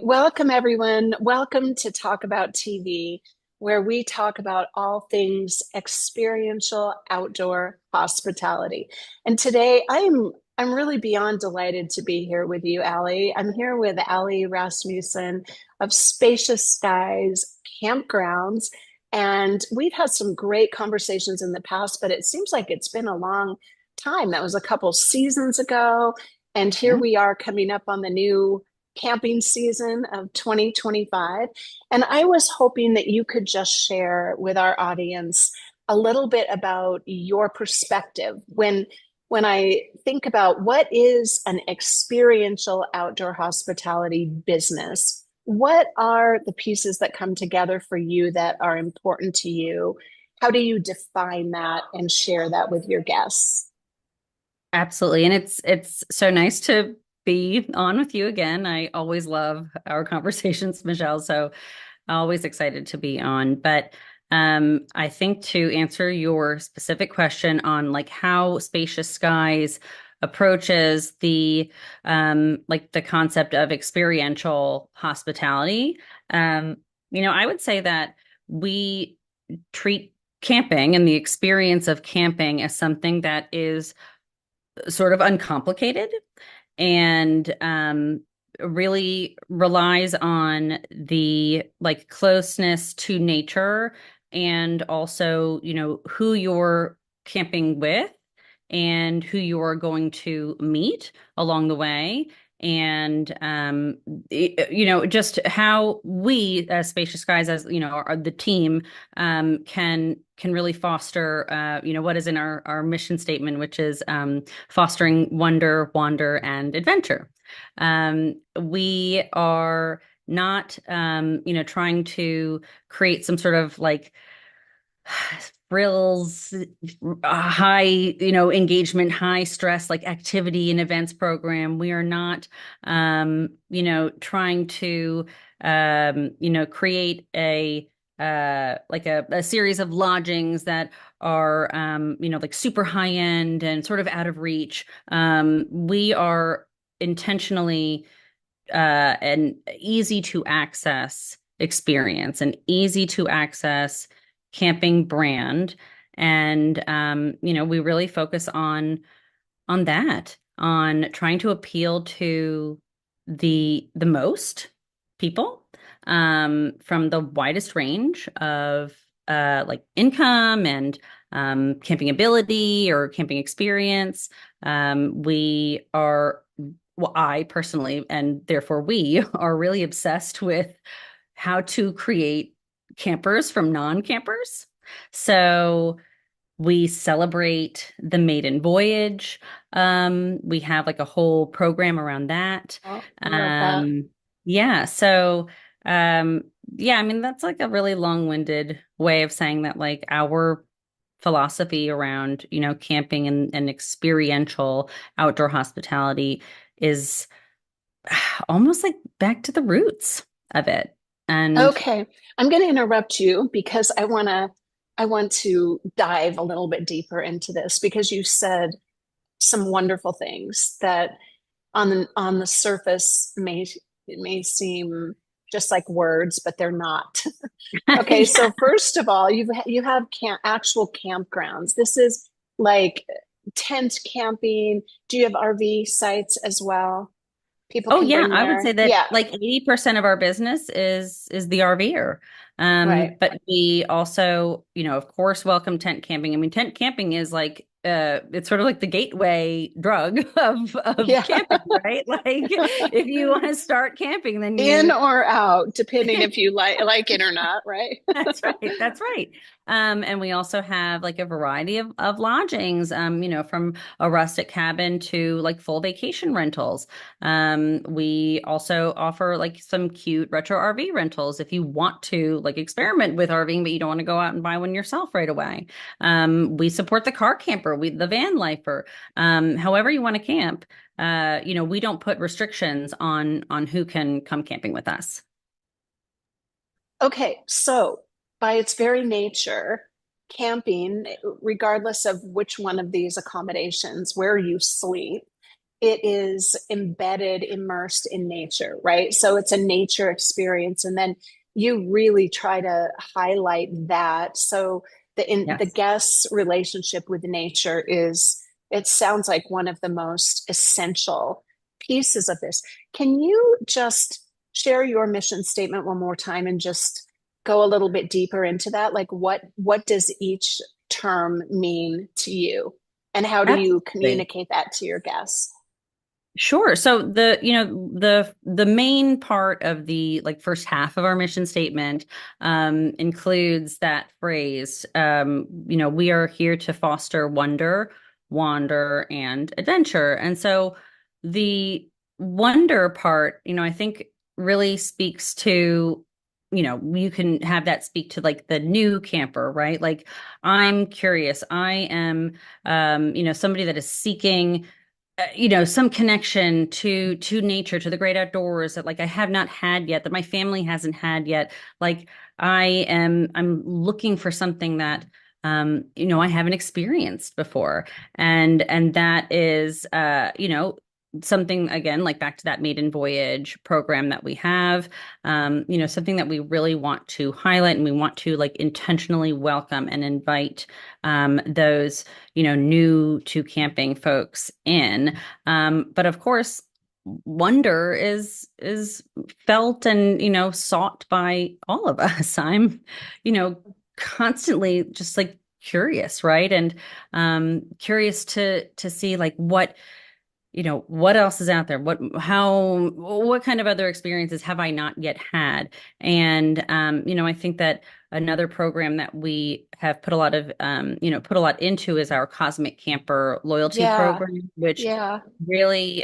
welcome everyone. Welcome to Talk About TV, where we talk about all things experiential outdoor hospitality. And today I'm really beyond delighted to be here with you, Allie. I'm here with Allie Rasmussen of Spacious Skies Campgrounds. And we've had some great conversations in the past, but it seems like it's been a long time. That was a couple seasons ago. And here Yeah. we are coming up on the new camping season of 2025. And I was hoping that you could just share with our audience a little bit about your perspective when I think about what is an experiential outdoor hospitality business. What are the pieces that come together for you that are important to you? How do you define that and share that with your guests? Absolutely. And it's so nice to be on with you again. I always love our conversations, Michelle. So always excited to be on. But I think to answer your specific question on like how Spacious Skies approaches the concept of experiential hospitality, um, I would say that we treat camping and the experience of camping as something that is sort of uncomplicated and really relies on the like closeness to nature and also, who you're camping with and who you're going to meet along the way. And just how we, as Spacious Skies, as are the team, can really foster, what is in our mission statement, which is fostering wonder, wander, and adventure. We are not, trying to create some sort of like frills, high, engagement, high stress, like activity and events program. We are not, trying to, create a series of lodgings that are, like super high end and sort of out of reach. We are intentionally an easy to access experience, an easy to access camping brand. And we really focus on that, on trying to appeal to the most people from the widest range of like income and camping ability or camping experience. We are well, I personally, and therefore we are really obsessed with how to create campers from non-campers. So we celebrate the maiden voyage. We have like a whole program around that. Oh, I love that. Um, yeah, so um, yeah, I mean that's like a really long-winded way of saying that like our philosophy around, camping and experiential outdoor hospitality is almost like back to the roots of it. And Okay, I'm going to interrupt you because I want to dive a little bit deeper into this because you said some wonderful things that on the surface may seem just like words, but they're not. Okay, yeah. so first of all, you have actual campgrounds. This is like tent camping. Do you have RV sites as well? People Oh can yeah, bring I would say their, that yeah, like 80% of our business is the RVer. right. But we also, of course, welcome tent camping. I mean, tent camping is like it's sort of like the gateway drug of Yeah. camping, right? Like if you want to start camping, then In you or out, depending if you like it or not, right? That's right. That's right. And we also have like a variety of lodgings, from a rustic cabin to like full vacation rentals. We also offer like some cute retro RV rentals if you want to like experiment with RVing, but you don't want to go out and buy one yourself right away. We support the car camper, the van lifer. However you want to camp, we don't put restrictions on who can come camping with us. Okay, so by its very nature, camping, regardless of which one of these accommodations, where you sleep, it is embedded, immersed in nature, right? So it's a nature experience. And then you really try to highlight that. So the Yes. guest's relationship with nature is, it sounds like one of the most essential pieces of this. Can you just share your mission statement one more time and just go a little bit deeper into that? Like what does each term mean to you? And how do you Absolutely. communicate that to your guests? Sure. So the main part of the like first half of our mission statement includes that phrase. We are here to foster wonder, wander, and adventure. And so the wonder part, I think really speaks to, you can have that speak to like the new camper, right? Like I'm curious. I am, somebody that is seeking some connection to nature, to the great outdoors that like I have not had yet, that my family hasn't had yet. Like I'm looking for something that I haven't experienced before. And that is something again, like back to that maiden voyage program that we have, something that we really want to highlight and we want to like intentionally welcome and invite those new to camping folks in. But of course, wonder is felt and sought by all of us. I'm, constantly just like curious, right? And curious to see like what else is out there? What kind of other experiences have I not yet had? And, I think that another program that we have put a lot into is our Cosmic Camper loyalty Yeah, program, which yeah. really,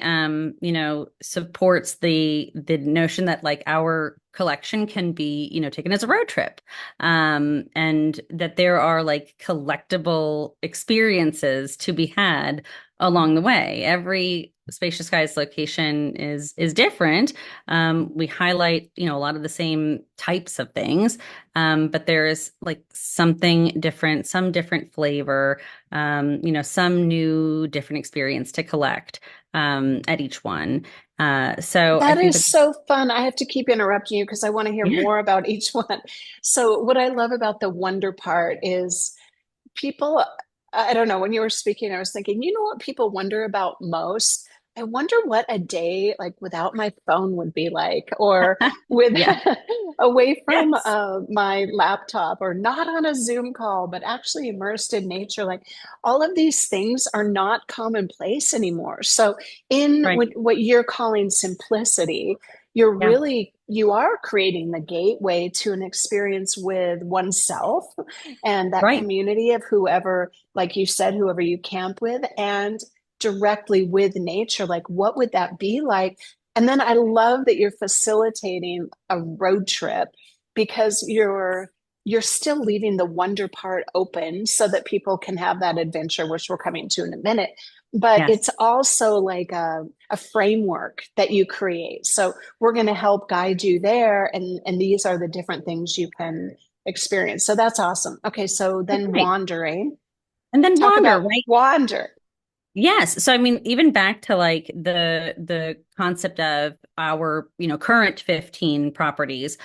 supports the notion that like our collection can be, taken as a road trip. And that there are like collectible experiences to be had along the way. Every Spacious Skies location is different. We highlight, a lot of the same types of things, but there's like something different, some different flavor, some new different experience to collect at each one. So I That think is that, so fun. I have to keep interrupting you because I want to hear yeah, more about each one. So, what I love about the wonder part is people, I don't know, when you were speaking, I was thinking, you know what people wonder about most? I wonder what a day like without my phone would be like, or with yeah, away from yes, my laptop, or not on a Zoom call, but actually immersed in nature. Like all of these things are not commonplace anymore. So, in right, what you're calling simplicity, yeah, you are creating the gateway to an experience with oneself and that right, community of whoever, like you said, whoever you camp with, and directly with nature. Like, what would that be like? And then I love that you're facilitating a road trip because you're still leaving the wonder part open so that people can have that adventure, which we're coming to in a minute. But yes, it's also like a framework that you create. So we're going to help guide you there. And these are the different things you can experience. So that's awesome. Okay, so then right. wandering. And then Talk wander, about right? wander. Yes. So I mean, even back to like the concept of our, current 15 properties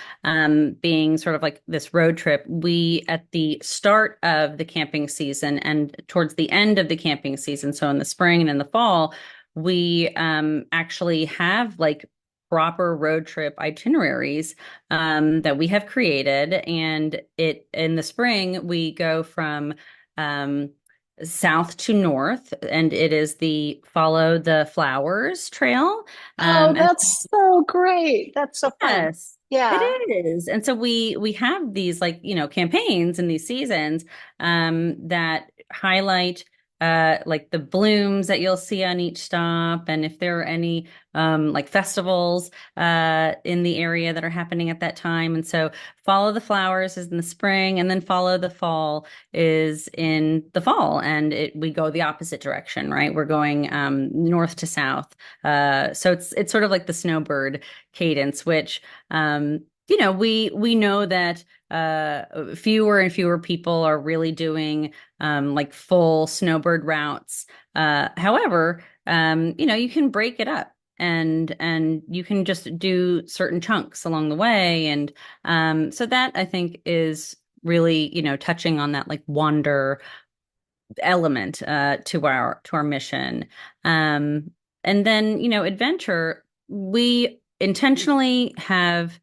being sort of like this road trip, we at the start of the camping season and towards the end of the camping season, so in the spring and in the fall, we actually have like proper road trip itineraries that we have created. And it in the spring, we go from um south to north, and it is the Follow the Flowers Trail. Oh, And that's so great. That's so fun. yes, it Yeah. is. And so we have these like, campaigns and these seasons that highlight like the blooms that you'll see on each stop, and if there are any like festivals in the area that are happening at that time. And so Follow the Flowers is in the spring, and then Follow the Fall is in the fall, and we go the opposite direction, right? We're going north to south. So it's sort of like the snowbird cadence, which we know that fewer and fewer people are really doing like full snowbird routes. However, you can break it up and you can just do certain chunks along the way. And so that I think is really, touching on that like wander element to our mission. And then, adventure, we intentionally have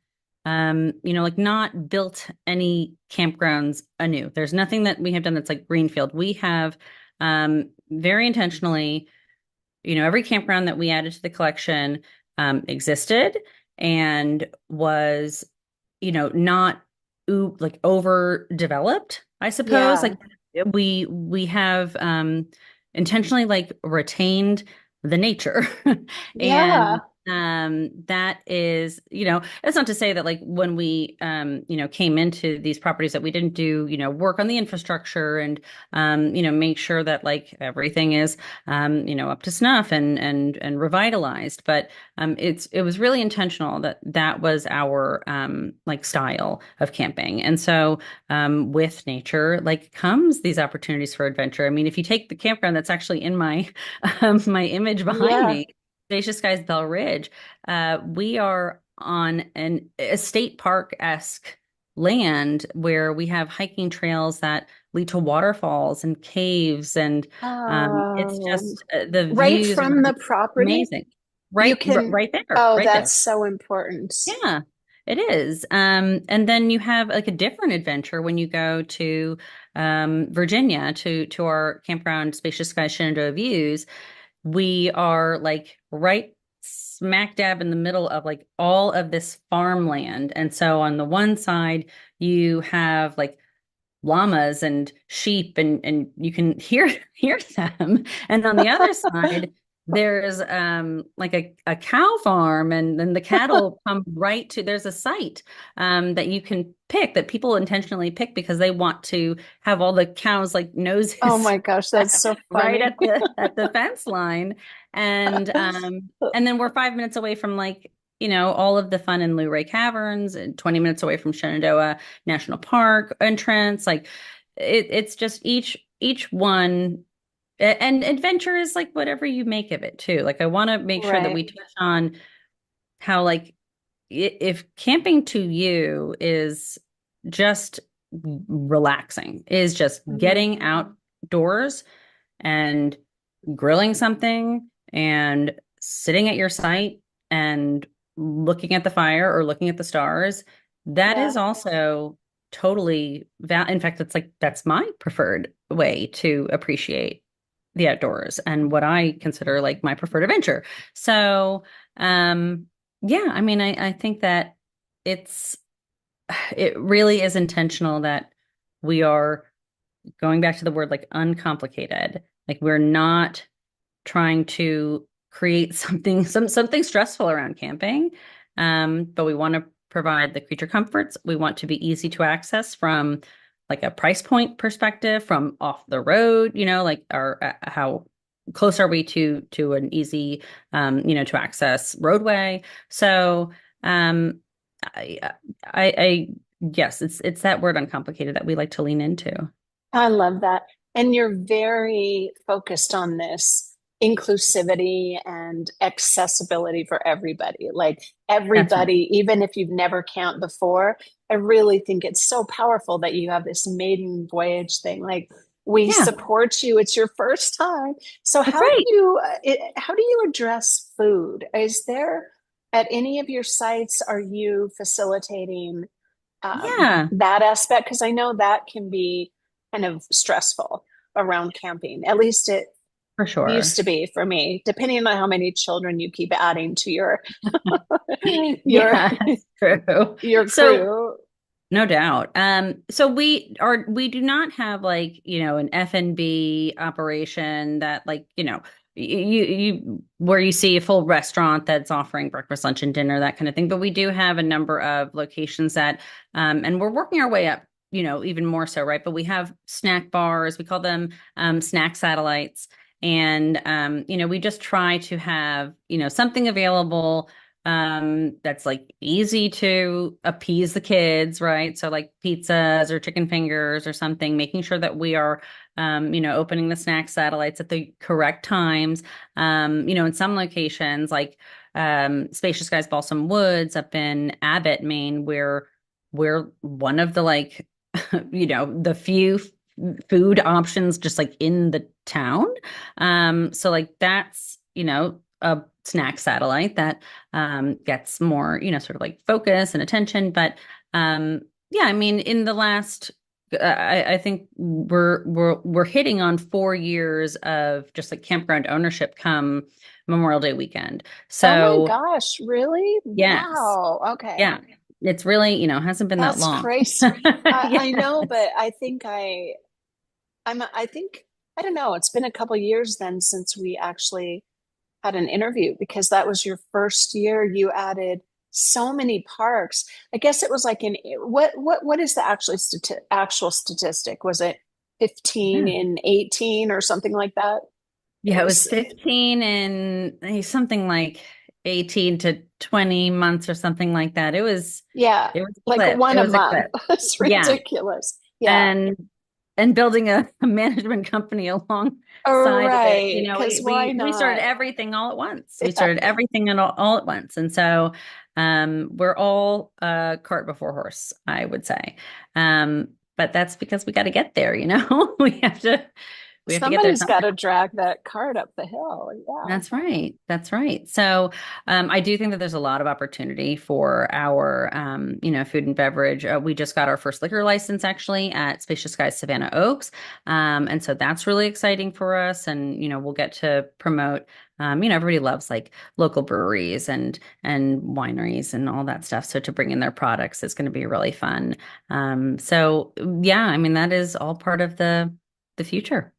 like not built any campgrounds anew. There's nothing that we have done that's like greenfield. We have very intentionally, every campground that we added to the collection existed and was, not like overdeveloped, I suppose. Yeah. Like we have intentionally like retained the nature. Yeah. And that is, it's not to say that like when we came into these properties that we didn't do, work on the infrastructure and make sure that like everything is up to snuff and revitalized. But it was really intentional that that was our like style of camping. And so with nature like comes these opportunities for adventure. I mean, if you take the campground that's actually in my my image behind Yeah. me, Spacious Skies Bell Ridge, we are on a state park-esque land where we have hiking trails that lead to waterfalls and caves, and it's Um, just the right views from are the property, amazing. you Right, can, right there, oh, right there. that's so important. Yeah, it is. And then you have like a different adventure when you go to Virginia to our campground, Spacious Skies Shenandoah Views. We are like right smack dab in the middle of like all of this farmland. And so on the one side, you have like llamas and sheep and you can hear them. And on the other side, there's like a cow farm and then the cattle come right to there's a site that you can pick that people intentionally pick because they want to have all the cows like Oh noses my gosh, that's so right funny. at the fence line. And then we're 5 minutes away from like all of the fun in Luray Caverns and 20 minutes away from Shenandoah National Park entrance. Like it's just each one. And adventure is like whatever you make of it too. Like I want to make sure that we Right. touch on how like if camping to you is just relaxing, is just Mhm. getting outdoors and grilling something and sitting at your site and looking at the fire or looking at the stars, that Yeah. is also totally in fact, it's like that's my preferred way to appreciate the outdoors and what I consider like my preferred adventure. So, yeah, I mean, I think that it's it really is intentional that we are going back to the word like uncomplicated. Like we're not trying to create something stressful around camping. But we want to provide the creature comforts. We want to be easy to access from like a price point perspective, from off the road, like our how close are we to an easy to access roadway. So um I I yes, it's that word uncomplicated that we like to lean into. I love that. And you're very focused on this inclusivity and accessibility for everybody. Like That's right. everybody, even if you've never camped before, I really think it's so powerful that you have this maiden voyage thing. Like we Yeah, support you. It's your first time. So that's how do right. how do you address food? Is there at any of your sites, are you facilitating Yeah, that aspect? Because I know that can be kind of stressful around camping. At least it for used sure. to be for me, depending on how many children you keep adding to your Yeah, that's true. your So crew. no doubt. So we do not have like, an F&B operation that like, you where you see a full restaurant that's offering breakfast, lunch, and dinner, that kind of thing. But we do have a number of locations that and we're working our way up, even more so, right? But we have snack bars, we call them snack satellites. And we just try to have, something available that's like easy to appease the kids, right? So like pizzas or chicken fingers or something, making sure that we are opening the snack satellites at the correct times. In some locations like Spacious Skies Balsam Woods up in Abbott, Maine, where we're one of the like the few food options just like in the town. So like that's, a snack satellite that gets more, sort of like focus and attention. But yeah, I mean, in the last, I think we're hitting on 4 years of just like campground ownership come Memorial Day weekend. Oh my So gosh, really? yes, Wow. Okay. yeah, it's really, hasn't been that That's long. crazy. I Yeah. know, but I think I don't know. It's been a couple years then since we actually had an interview because that was your first year. You added so many parks. I guess it was like in what is the actual statistic? Was it 15 Yeah. in 18 or something like that? Yeah, It it was was 15 and something like 18 to 20 months or something like that. yeah, It was a like clip. one It a was a month. clip. It's Yeah. ridiculous. Yeah. And building a management company All alongside of it, right, because why we started not? everything all at once. We Yeah. started everything all at once. And so we're all cart before horse, I would say. But that's because we got to get there, we have to get there Somebody's got somehow. to drag that cart up the hill. Yeah. That's right. That's right. So, I do think that there's a lot of opportunity for our, food and beverage. We just got our first liquor license actually at Spacious Skies Savannah Oaks. And so that's really exciting for us. And, we'll get to promote, everybody loves like local breweries and wineries and all that stuff. So to bring in their products is going to be really fun. So yeah, I mean, that is all part of the future.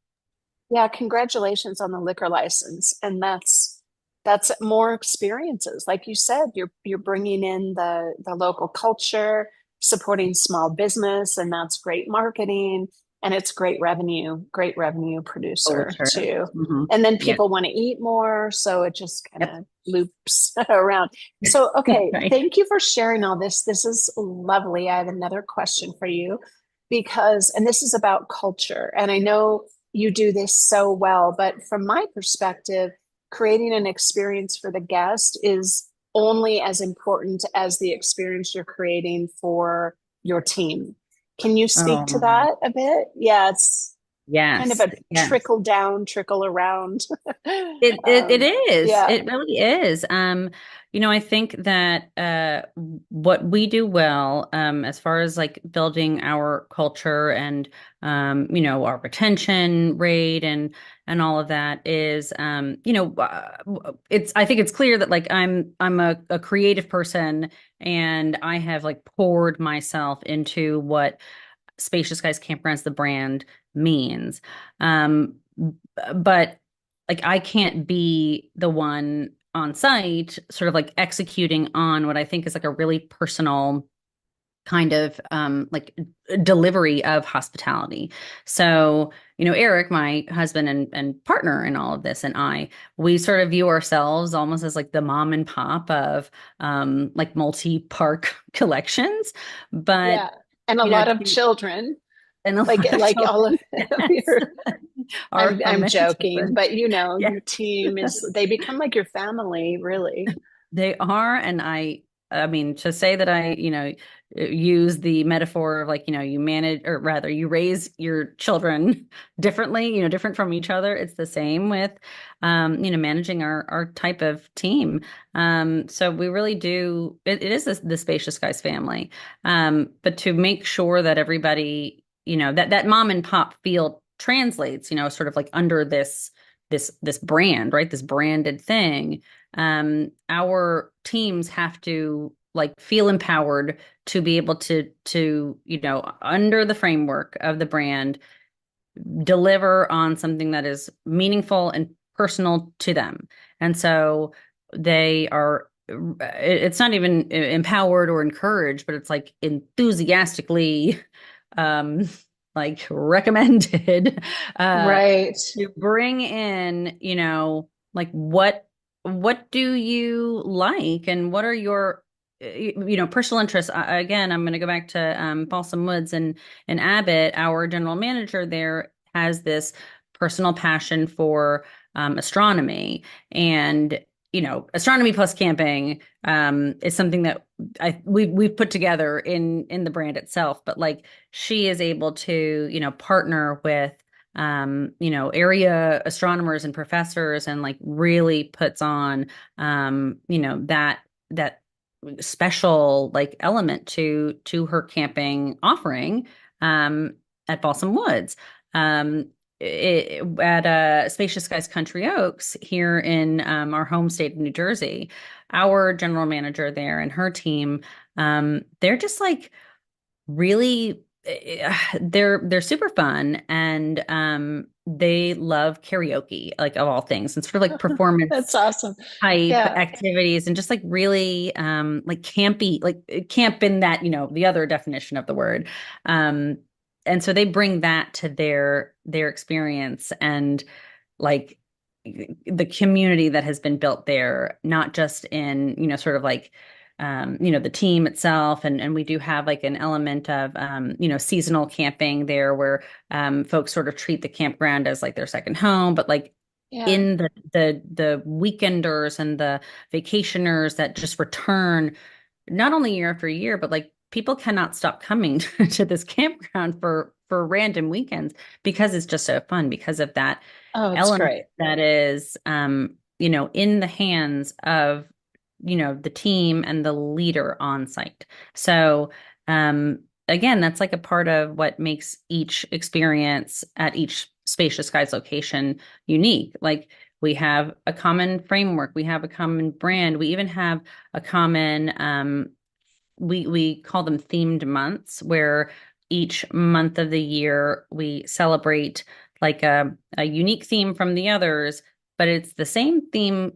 Yeah, congratulations on the liquor license. And that's more experiences. Like you said, you're bringing in the local culture, supporting small business, and that's great marketing and it's great revenue Oh, producer sure. too. Hmm. And then Yeah. people want to eat more, so it just kind Yep. of loops around. So, That's okay, right. thank you for sharing all this. This is lovely. I have another question for you and this is about culture. And I know you do this so well. But from my perspective, creating an experience for the guest is only as important as the experience you're creating for your team. Can you speak to Oh, that a bit? Yeah, it's kind of yes, a yes. trickle down, trickle around. It is. Yeah, It really is. I think that what we do well, as far as like building our culture and our retention rate and all of that is it's I think it's clear that like I'm a creative person and I have like poured myself into what Spacious Skies Campgrounds, the brand means. But like I can't be the one on site, sort of like executing on what I think is like a really personal kind of like delivery of hospitality. So, Eric, my husband and partner in all of this, and we sort of view ourselves almost as like the mom and pop of like multi-park collections. But, yeah. And a lot of to children, and a lot of like all of children. Yes. your, Our I'm many joking, children. but Yeah. your team they become like your family, really. They are, and I mean, to say that I, use the metaphor of like, you manage, or rather, you raise your children differently, different from each other. It's the same with, managing our type of team. So we really do. It is the Spacious Skies family, but to make sure that everybody, that mom and pop feel translates, sort of like under this brand, right? This branded thing. Our teams have to like feel empowered to be able to under the framework of the brand deliver on something that is meaningful and personal to them. And so they are it's not even empowered or encouraged, but it's like enthusiastically um like recommended uh Right. to bring in, like what what do you like and what are your personal interests? Again, I'm going to go back to Balsam Woods and Abbott. Our general manager there has this personal passion for astronomy, and astronomy plus camping is something that we've put together in the brand itself. But like she is able to partner with area astronomers and professors and like really puts on, that special like element to her camping offering, at Balsam Woods. At Spacious Skies Country Oaks here in our home state of New Jersey, our general manager there and her team, they're just like really they're super fun and they love karaoke like of all things and sort of like That's performance awesome. type Yeah. activities and just like really like campy like camp in that the other definition of the word. um and so they bring that to their experience and like the community that has been built there, not just in, sort of like, the team itself. And we do have like an element of, seasonal camping there where folks sort of treat the campground as like their second home, but like Yeah. in the weekenders and the vacationers that just return not only year after year, but like people cannot stop coming to this campground for random weekends because it's just so fun because of that Oh, it's element great. that is in the hands of the team and the leader on site. So again, that's like a part of what makes each experience at each Spacious Skies location unique. Like we have a common framework, we have a common brand, we even have a common we call them themed months where each month of the year we celebrate like a unique theme from the others, but it's the same theme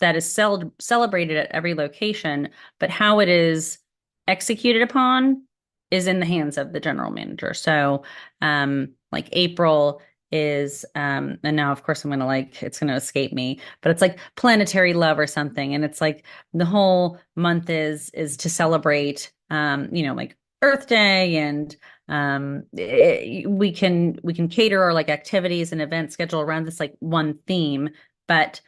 that is celebrated at every location, but how it is executed upon is in the hands of the general manager. So like April is and now of course I'm gonna like it's gonna escape me, but it's like planetary love or something. And it's like the whole month is to celebrate like Earth Day and we can cater our like activities and events schedule around this like one theme, but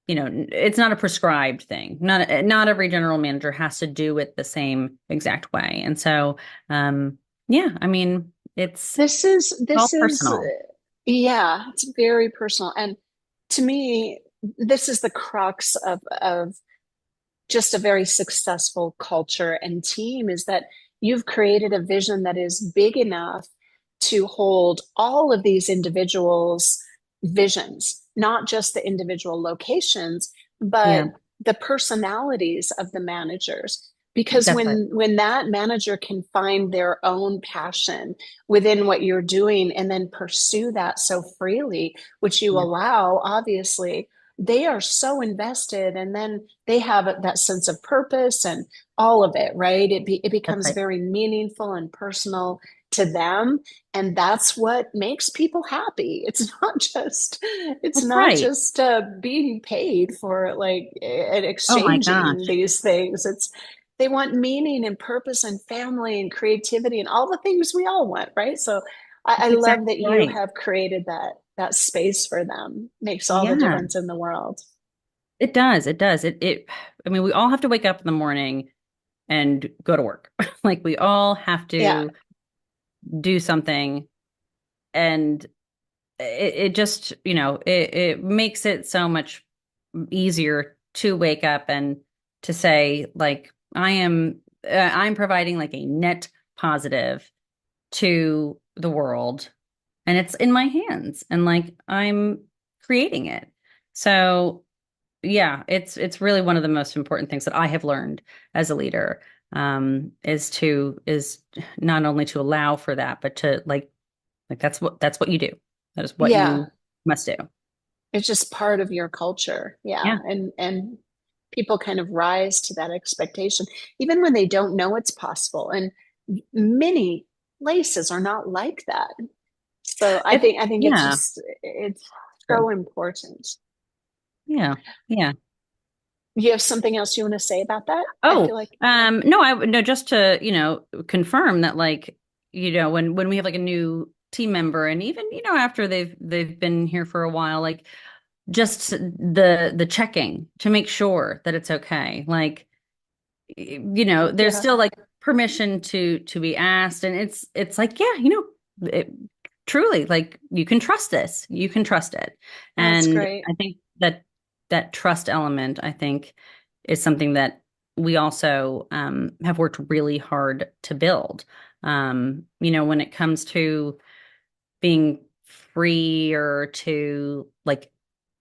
it's not a prescribed thing. Not every general manager has to do it the same exact way. And so yeah, I mean it's all This is personal. yeah, it's very personal. And to me, this is the crux of just a very successful culture and team is that you've created a vision that is big enough to hold all of these individuals' visions, not just the individual locations, but Yeah, the personalities of the managers. Because that's right. when that manager can find their own passion within what you're doing and then pursue that so freely, which you Yeah, allow, obviously, they are so invested and then they have that sense of purpose and all of it, right? It that's becomes right. very meaningful and personal to them, and that's what makes people happy. It's That's not right. just being paid for like and Oh my exchanging gosh. these things. It's they want meaning and purpose and family and creativity and all the things we all want, right? So I That's love exactly that you right. have created that space for them. Makes all the Yeah, difference in the world. it does. It does. I mean, we all have to wake up in the morning and go to work. Like we all have Yeah. to do something and it just, it makes it so much easier to wake up and to say like I'm providing like a net positive to the world and it's in my hands and like I'm creating it. So yeah, it's really one of the most important things that I have learned as a leader, is not only to allow for that, but to like that's what you do. That is what Yeah. you must do. It's just part of your culture. Yeah. Yeah, And people kind of rise to that expectation, even when they don't know it's possible. And many places are not like that. So I think it's yeah, just it's true. so important. Yeah, yeah. You have something else you want to say about that? I feel Oh, like, no, no, just to, confirm that like, when we have like a new team member and even, after they've been here for a while, like just the checking to make sure that it's okay. Like, there's yeah, still like permission to be asked, and it's like, yeah, truly, like you can trust this, you can trust it. that's And great. I think that that trust element, I think, is something that we also have worked really hard to build. When it comes to being free or to like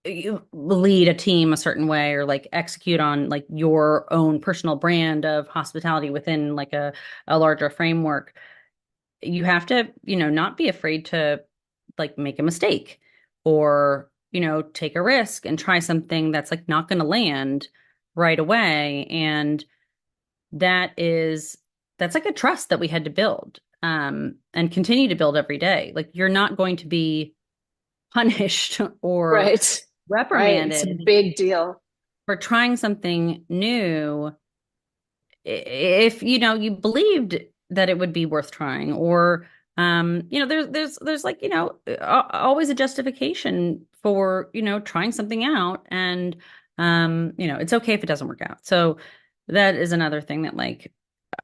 you lead a team a certain way or like execute on like your own personal brand of hospitality within like a larger framework, you have to, not be afraid to like make a mistake or, take a risk and try something that's like not going to land right away. And that is, that's like a trust that we had to build, and continue to build every day. Like you're not going to be punished or Right. Right. It's a reprimanded big deal. for trying something new if you believed that it would be worth trying, or there's like always a justification for trying something out, and it's okay if it doesn't work out. So that is another thing that like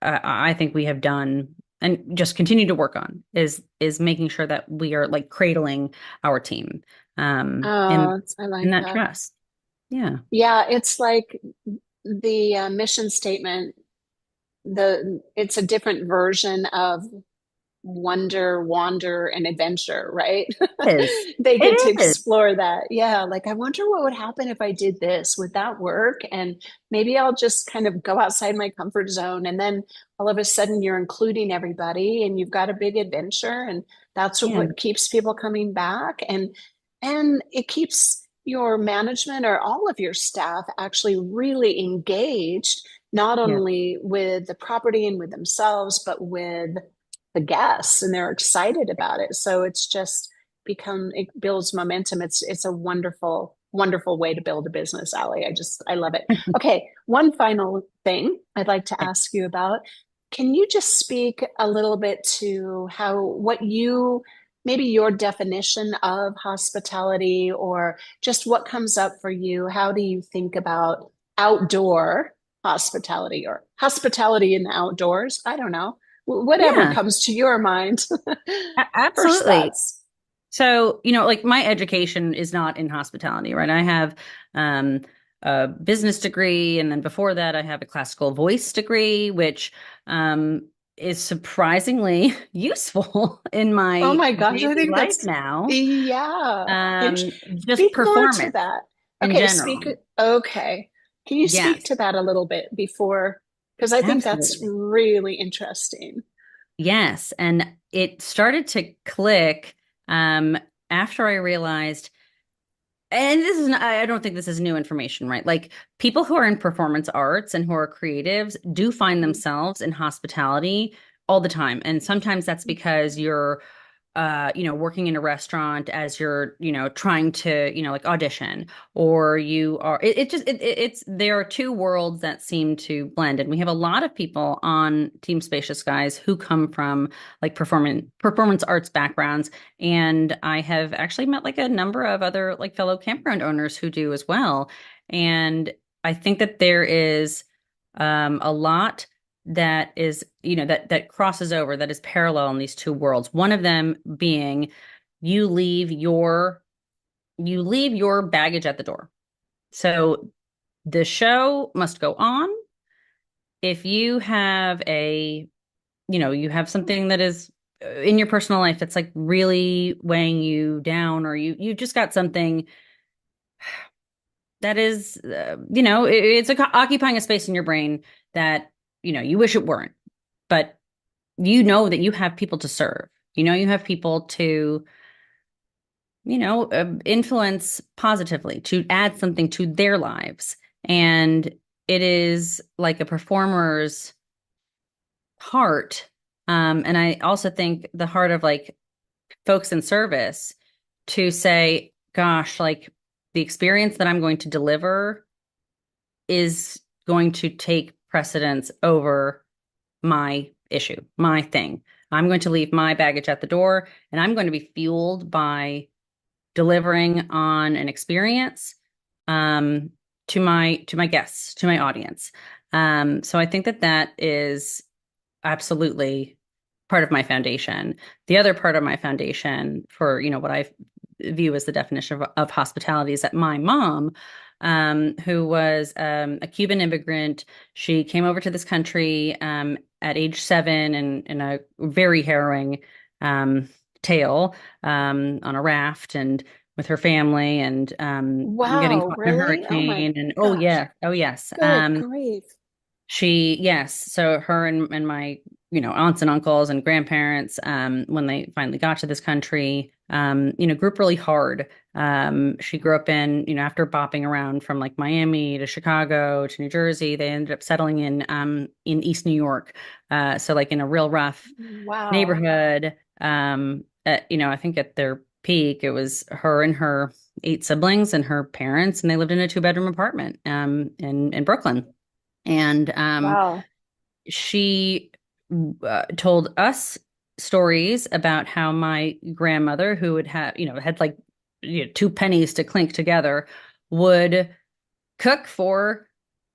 I think we have done and just continue to work on is making sure that we are like cradling our team Oh, I in like that that. trust. Yeah. Yeah, it's like the mission statement, it's a different version of wonder, wander, and adventure, right? It is. They get to It is. explore that. Yeah, like I wonder what would happen if I did this. Would that work? And maybe I'll just kind of go outside my comfort zone. And then all of a sudden you're including everybody and you've got a big adventure. And that's Yeah. what keeps people coming back. And it keeps your management or all of your staff actually really engaged, not Yeah. only with the property and with themselves, but with the guests, and they're excited about it. So it's just it builds momentum. It's a wonderful, wonderful way to build a business, Allie. I love it. Okay, one final thing I'd like to ask you about. Can you just speak a little bit to what you, maybe your definition of hospitality, or just what comes up for you? How do you think about outdoor hospitality or hospitality in the outdoors? I don't know, whatever Yeah. comes to your mind. First Absolutely. thoughts. So, like my education is not in hospitality, right? I have um, a business degree, and then before that, I have a classical voice degree, which is surprisingly useful in Oh my my gosh, I daily think life that's, now. yeah. And Just speak more to performance that. in Okay, speak. general. Okay. Can you speak Yes, to that a little bit before? Because I think that's absolutely. really interesting. Yes, and it started to click after I realized. And this is not, I don't think this is new information, right? Like people who are in performance arts and who are creatives do find themselves in hospitality all the time. And sometimes that's because you're working in a restaurant as you're, trying to, like audition, or you are, it's, there are two worlds that seem to blend. And we have a lot of people on Team Spacious Skies who come from like performance arts backgrounds. And I have actually met like a number of other like fellow campground owners who do as well. And I think that there is a lot that is, that crosses over, that is parallel in these two worlds. One of them being you leave your baggage at the door. So the show must go on. If you have you have something that is in your personal life that's like really weighing you down, or you just got something that is it's like occupying a space in your brain that you wish it weren't, but you know that you have people to serve. You have people to, influence positively, to add something to their lives. And it is like a performer's heart. And I also think the heart of like folks in service to say, gosh, like the experience that I'm going to deliver is going to take precedence over my issue, my thing. I'm going to leave my baggage at the door, and I'm going to be fueled by delivering on an experience um, to my guests, to my audience. So I think that that is absolutely part of my foundation. The other part of my foundation for, what I view as the definition of hospitality is that my mom, who was a Cuban immigrant, she came over to this country at age 7 and in a very harrowing um, tale on a raft and with her family and getting Wow, caught in a really? Oh my hurricane and oh gosh. yeah, oh yes. Good grief. Yes. So her and my, aunts and uncles and grandparents, when they finally got to this country, grew up really hard. She grew up after bopping around from like Miami to Chicago to New Jersey, they ended up settling in East New York. So like in a real rough Wow. neighborhood. I think at their peak, it was her and her 8 siblings and her parents, and they lived in a 2-bedroom apartment, in Brooklyn. And Wow. she told us stories about how my grandmother, who would have, had like 2 pennies to clink together, would cook for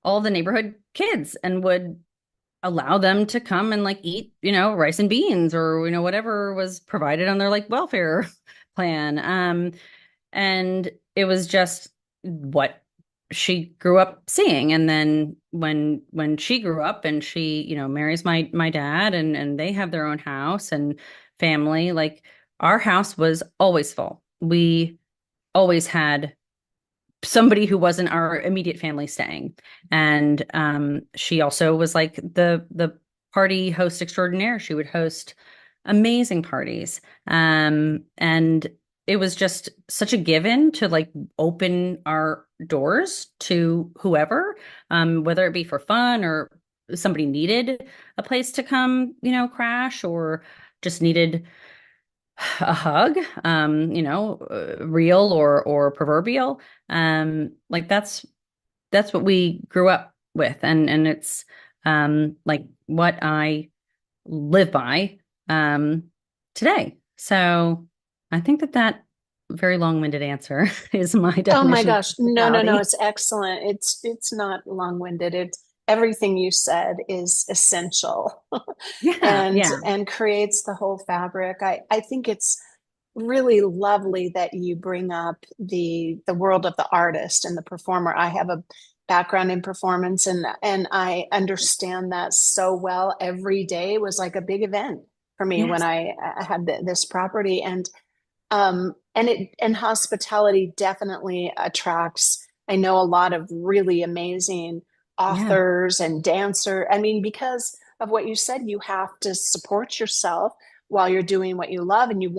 all the neighborhood kids and would allow them to come and like eat, rice and beans or, whatever was provided on their like welfare plan. And it was just what she grew up seeing. And then when she grew up and she, marries my dad and they have their own house and family, like our house was always full. We always had somebody who wasn't our immediate family staying. And she also was like the party host extraordinaire. She would host amazing parties. And it was just such a given to like open our doors to whoever, whether it be for fun or somebody needed a place to come, crash or just needed a hug, real or proverbial. Like that's what we grew up with, and it's like what I live by um today. So I think that that very long-winded answer is my Oh my definition of gosh. No, no, no. hospitality. It's excellent. It's not long-winded. It's everything you said is essential Yeah, yeah, and creates the whole fabric. I think it's really lovely that you bring up the world of the artist and the performer. I have a background in performance and I understand that so well. Every day was like a big event for me when yes, I had this property and hospitality definitely attracts. I know a lot of really amazing yeah, authors and dancer. I mean, because of what you said, you have to support yourself while you're doing what you love, and you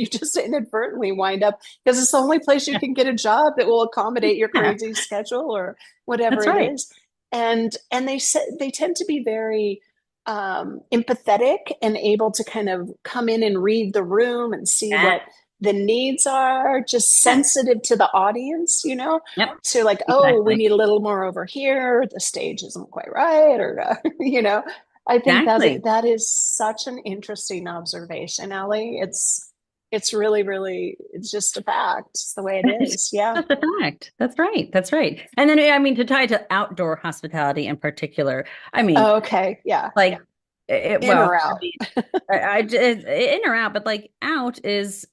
just inadvertently wind up because it's the only place you yeah, can get a job that will accommodate your yeah, crazy schedule or whatever that's it right. is. And they tend to be very empathetic and able to kind of come in and read the room and see Yeah, what the needs are, just yeah, sensitive to the audience, yep, to like, oh, we exactly, need a little more over here, the stage isn't quite right, or I think exactly. that is such an interesting observation, Ellie. It's really, really, it's just a fact. It's the way it It's is. Yeah. just a fact. That's right. That's right. And then, I mean, to tie to outdoor hospitality in particular, I mean, Oh, okay. Yeah. like, In or I out. mean, in or out, but like out is,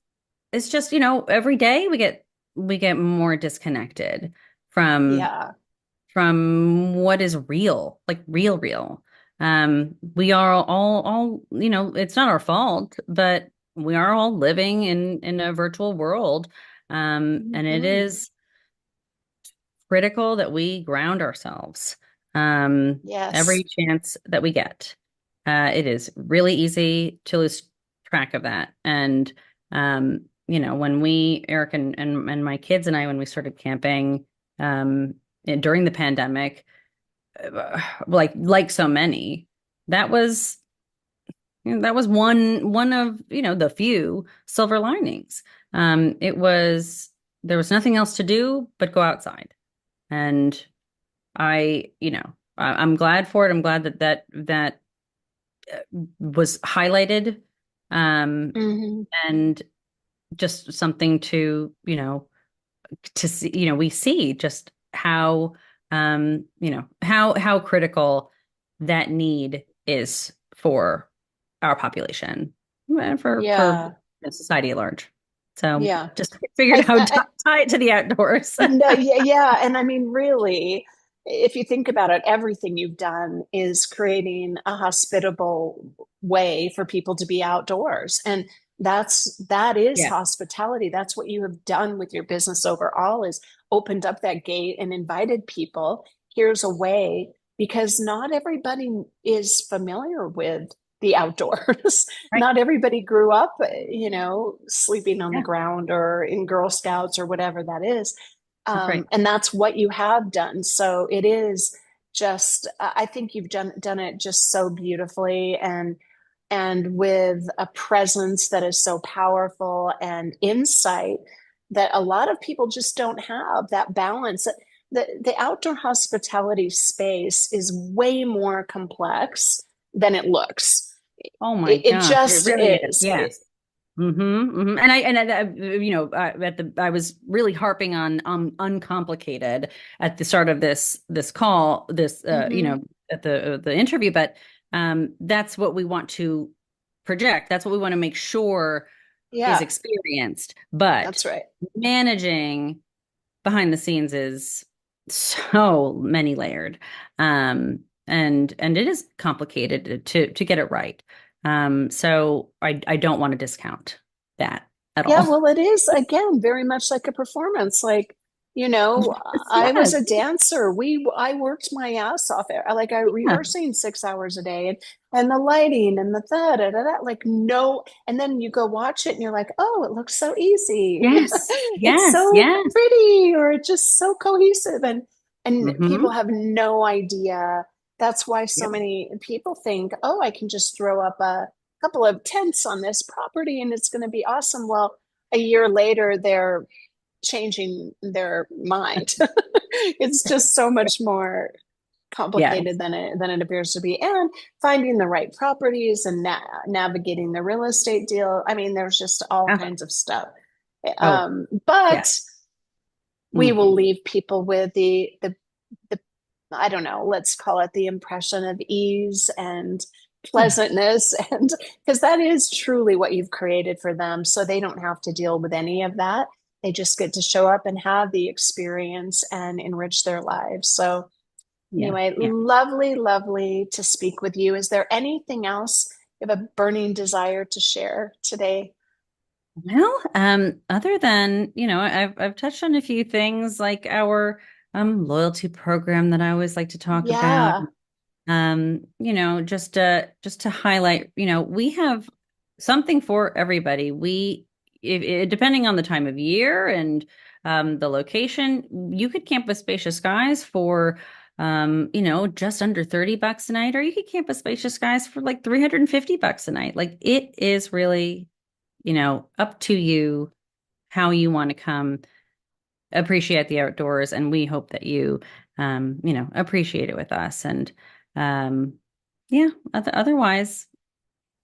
it's just, every day we get more disconnected from, Yeah. what is real, like real. We are all, it's not our fault, but we are all living in a virtual world. And it Mhm. is critical that we ground ourselves every Yes. chance that we get. It is really easy to lose track of that. And, when Eric and my kids and I, when we started camping during the pandemic, like so many, that was, that was one of, the few silver linings. It was, there was nothing else to do but go outside. And I'm glad for it. I'm glad that was highlighted, um, Hmm. and just something to see, we see just how critical that need is for our population and for Yeah. society at large. So Yeah. just figured I, how to I, tie it to the outdoors. No, yeah, yeah. And I mean, really, if you think about it, everything you've done is creating a hospitable way for people to be outdoors. And that is Yes. hospitality. That's what you have done with your business overall is opened up that gate and invited people. Here's a way because not everybody is familiar with the outdoors. Right. Not everybody grew up, sleeping on the Yeah, ground or in Girl Scouts or whatever that is. that's right. And that's what you have done. So it is just, I think you've done it just so beautifully and with a presence that is so powerful and insight that a lot of people just don't have that balance. The outdoor hospitality space is way more complex than it looks. Oh my It gosh, it just really is. is. Yes. I was really harping on uncomplicated at the start of this call, Mhm. at the interview, but that's what we want to project. That's what we want to make sure is Yeah, experienced. But that's right. managing behind the scenes is so many layered. And it is complicated to get it right. So I don't want to discount that at Yeah, all. well, it is again very much like a performance. Like, Yes, I was yes, a dancer. I worked my ass off. Like I yeah, rehearsing 6 hours a day, and the lighting and the da. Like no, and then you go watch it and you're like, oh, it looks so easy. yes, It's yes, so yes. pretty, or it's just so cohesive, and people Hmm. have no idea. That's why so Yep. many people think, oh, I can just throw up a couple of tents on this property and it's going to be awesome. Well, a year later, they're changing their mind. It's just so much more Yes. complicated than it appears to be, and finding the right properties and navigating the real estate deal. I mean, there's just all Oh, kinds of stuff. oh, yes. But we will Hmm. leave people with the I don't know, let's call it the impression of ease and Yeah. pleasantness, and because that is truly what you've created for them, so they don't have to deal with any of that. They just get to show up and have the experience and enrich their lives. So Yeah. anyway, Yeah. lovely, lovely to speak with you. Is there anything else you have a burning desire to share today? Well, other than, I've touched on a few things like our loyalty program that I always like to talk about. Yeah. Just to highlight, we have something for everybody. Depending on the time of year and the location, you could camp with Spacious Skies for just under $30 a night, or you could camp with Spacious Skies for like $350 a night. Like it is really, up to you how you want to come appreciate the outdoors, and we hope that you appreciate it with us. And um yeah, otherwise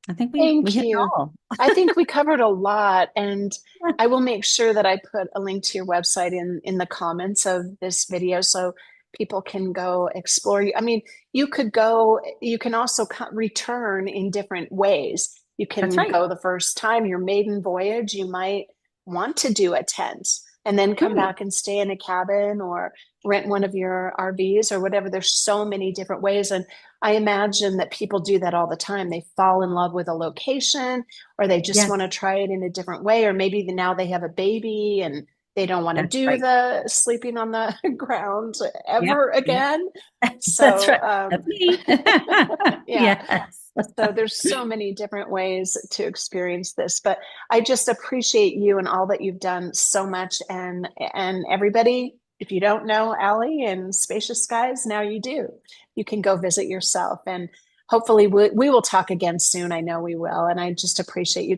I think we Thank hit it you. all. I think we covered a lot, and Yeah, I will make sure that I put a link to your website in the comments of this video so people can go explore you. I mean, you can also return in different ways. You that's can right. go the first time, your maiden voyage, you might want to do a tent and then come Right. back and stay in a cabin or rent one of your RVs or whatever. There's so many different ways. And I imagine that people do that all the time. They fall in love with a location or they just Yes, want to try it in a different way. Or maybe now they have a baby and they don't want to that's do right. the sleeping on the ground Yep, ever yep. again. That's So, right. That's me. yeah. Yes. So there's so many different ways to experience this, but I just appreciate you and all that you've done so much. And everybody, if you don't know Allie and Spacious Skies, now you do. You can go visit yourself, and hopefully we will talk again soon. I know we will, and I just appreciate you